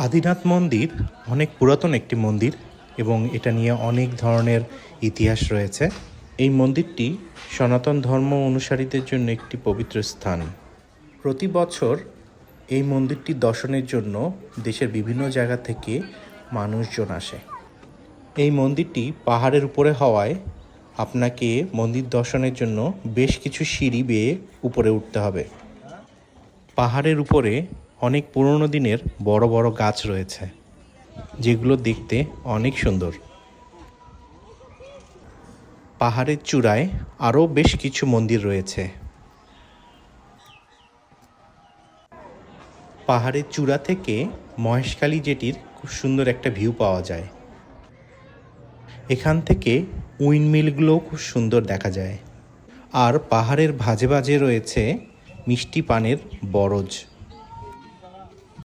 আদিনাথ মন্দির অনেক পুরাতন একটি মন্দির এবং এটা নিয়ে অনেক ধরনের ইতিহাস রয়েছে। এই মন্দিরটি সনাতন ধর্ম অনুসারীদের জন্য একটি পবিত্র স্থান। প্রতি বছর এই মন্দিরটি দর্শনের জন্য দেশের বিভিন্ন জায়গা থেকে মানুষজন আসে। এই মন্দিরটি পাহাড়ের উপরে হওয়ায় আপনাকে মন্দির দর্শনের জন্য বেশ কিছু সিঁড়ি বেয়ে উপরে উঠতে হবে। পাহাড়ের উপরে অনেক পুরনো দিনের বড় বড় গাছ রয়েছে, যেগুলো দেখতে অনেক সুন্দর। পাহাড়ের চূড়ায় আরও বেশ কিছু মন্দির রয়েছে। পাহাড়ের চূড়া থেকে মহেশখালী জেটির খুব সুন্দর একটা ভিউ পাওয়া যায়। এখান থেকে উইন্ডমিলগুলোও খুব সুন্দর দেখা যায়। আর পাহাড়ের ভাঁজে ভাঁজে রয়েছে মিষ্টি পানের বরজ।